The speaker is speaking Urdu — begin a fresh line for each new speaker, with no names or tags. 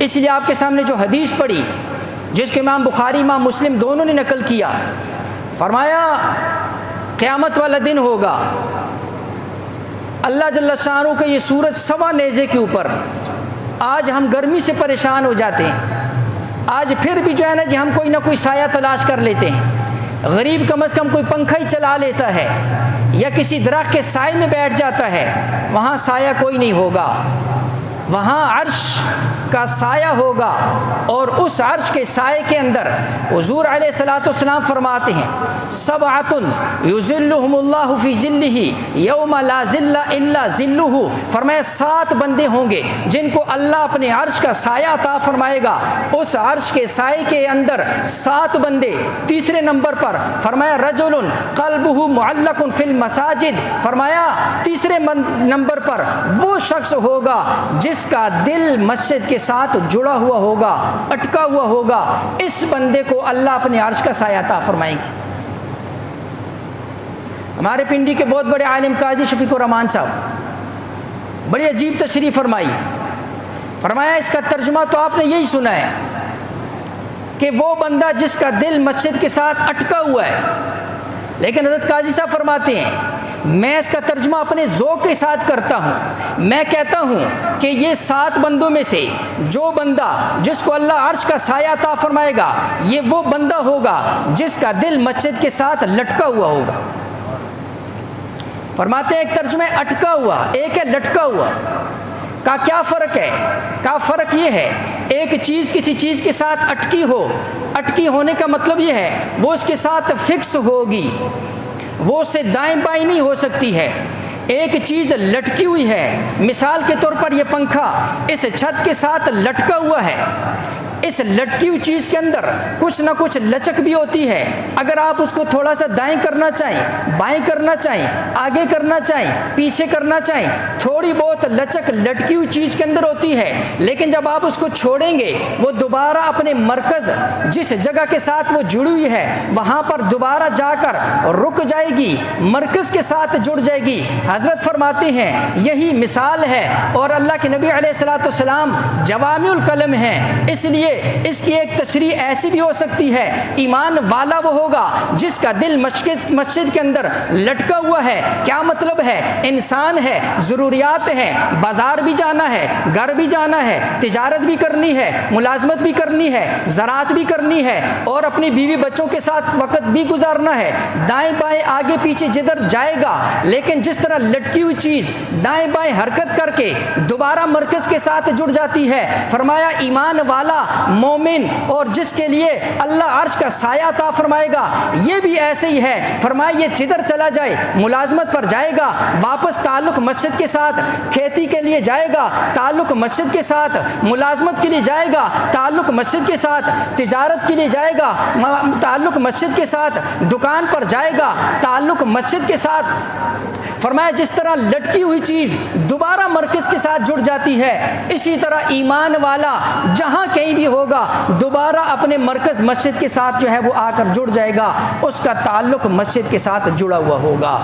اس لیے آپ کے سامنے جو حدیث پڑھی جس کو امام بخاری امام مسلم دونوں نے نقل کیا، فرمایا قیامت والا دن ہوگا، اللہ جل شانہ کا یہ سورج سوا نیزے کے اوپر، آج ہم گرمی سے پریشان ہو جاتے ہیں، آج پھر بھی جو ہے نا جی ہم کوئی نہ کوئی سایہ تلاش کر لیتے ہیں، غریب کم از کم کوئی پنکھا ہی چلا لیتا ہے یا کسی درخت کے سائے میں بیٹھ جاتا ہے، وہاں سایہ کوئی نہیں ہوگا، وہاں عرش کا سایہ ہوگا، اور اس عرش کے سائے کے اندر حضور علیہ الصلوۃ والسلام فرماتے ہیں سبعۃ یظلھم اللہ فی ظلہ یوم لا ظل الا ظلہ، فرمایا 7 بندے ہوں گے جن کو اللہ اپنے عرش کا سایہ عطا فرمائے گا، اس عرش کے سائے کے اندر 7 بندے۔ تیسرے نمبر پر فرمایا رجل قلبہ معلق فی المساجد، فرمایا تیسرے نمبر پر وہ شخص ہوگا جس کا دل مسجد کے ساتھ جڑا ہوا ہوگا، اٹکا ہوا ہوگا، اس بندے کو اللہ اپنے عرش کا سایہ عطا فرمائیں گے۔ ہمارے پنڈی کے بہت بڑے عالم قاضی شفیق الرحمان صاحب بڑی عجیب تشریح فرمائی، فرمایا اس کا ترجمہ تو آپ نے یہی سنا ہے کہ وہ بندہ جس کا دل مسجد کے ساتھ اٹکا ہوا ہے، لیکن حضرت قاضی صاحب فرماتے ہیں میں اس کا ترجمہ اپنے ذوق کے ساتھ کرتا ہوں، میں کہتا ہوں کہ یہ 7 بندوں میں سے جو بندہ جس کو اللہ عرش کا سایہ عطا فرمائے گا، یہ وہ بندہ ہوگا جس کا دل مسجد کے ساتھ لٹکا ہوا ہوگا۔ فرماتے ہیں ایک ترجمہ اٹکا ہوا، ایک ہے لٹکا ہوا، کا کیا فرق ہے؟ کا فرق یہ ہے ایک چیز کسی چیز کے ساتھ اٹکی ہو، اٹکی ہونے کا مطلب یہ ہے وہ اس کے ساتھ فکس ہوگی، وہ اسے دائیں بائیں نہیں ہو سکتی ہے۔ ایک چیز لٹکی ہوئی ہے، مثال کے طور پر یہ پنکھا اس چھت کے ساتھ لٹکا ہوا ہے، اس لٹکی ہوئی چیز کے اندر کچھ نہ کچھ لچک بھی ہوتی ہے، اگر آپ اس کو تھوڑا سا دائیں کرنا چاہیں، بائیں کرنا چاہیں، آگے کرنا چاہیں، پیچھے کرنا چاہیں، تھوڑی بہت لچک لٹکی ہوئی چیز کے اندر ہوتی ہے، لیکن جب آپ اس کو چھوڑیں گے وہ دوبارہ اپنے مرکز جس جگہ کے ساتھ وہ جڑی ہوئی ہے وہاں پر دوبارہ جا کر رک جائے گی، مرکز کے ساتھ جڑ جائے گی۔ حضرت فرماتے ہیں یہی مثال ہے، اور اللہ کے نبی علیہ الصلوۃ والسلام جوامع الکلم ہیں، اس لیے اس کی ایک تشریح ایسی بھی ہو سکتی ہے ایمان والا وہ ہوگا جس کا دل مسجد کے اندر لٹکا ہوا ہے۔ کیا مطلب ہے؟ انسان ہے، ضروریات ہیں، بازار بھی جانا ہے، گھر بھی جانا ہے، تجارت بھی کرنی ہے، ملازمت بھی کرنی ہے، زراعت بھی کرنی ہے، اور اپنی بیوی بچوں کے ساتھ وقت بھی گزارنا ہے، دائیں بائیں آگے پیچھے جدھر جائے گا، لیکن جس طرح لٹکی ہوئی چیز دائیں بائیں حرکت کر کے دوبارہ مرکز کے ساتھ جڑ جاتی ہے، فرمایا ایمان والا مومن اور جس کے لیے اللہ عرش کا سایہ عطا فرمائے گا یہ بھی ایسے ہی ہے۔ فرمایا یہ جدھر چلا جائے ملازمت پر جائے گا، واپس تعلق مسجد کے ساتھ، کھیتی کے لیے جائے گا تعلق مسجد کے ساتھ، ملازمت کے لیے جائے گا تعلق مسجد کے ساتھ، تجارت کے لیے جائے گا تعلق مسجد کے ساتھ، دکان پر جائے گا تعلق مسجد کے ساتھ۔ فرمایا جس طرح لٹکی ہوئی چیز دوبارہ مرکز کے ساتھ جڑ جاتی ہے، اسی طرح ایمان والا جہاں کہیں بھی ہوگا دوبارہ اپنے مرکز مسجد کے ساتھ جو ہے وہ آ کر جڑ جائے گا، اس کا تعلق مسجد کے ساتھ جڑا ہوا ہوگا۔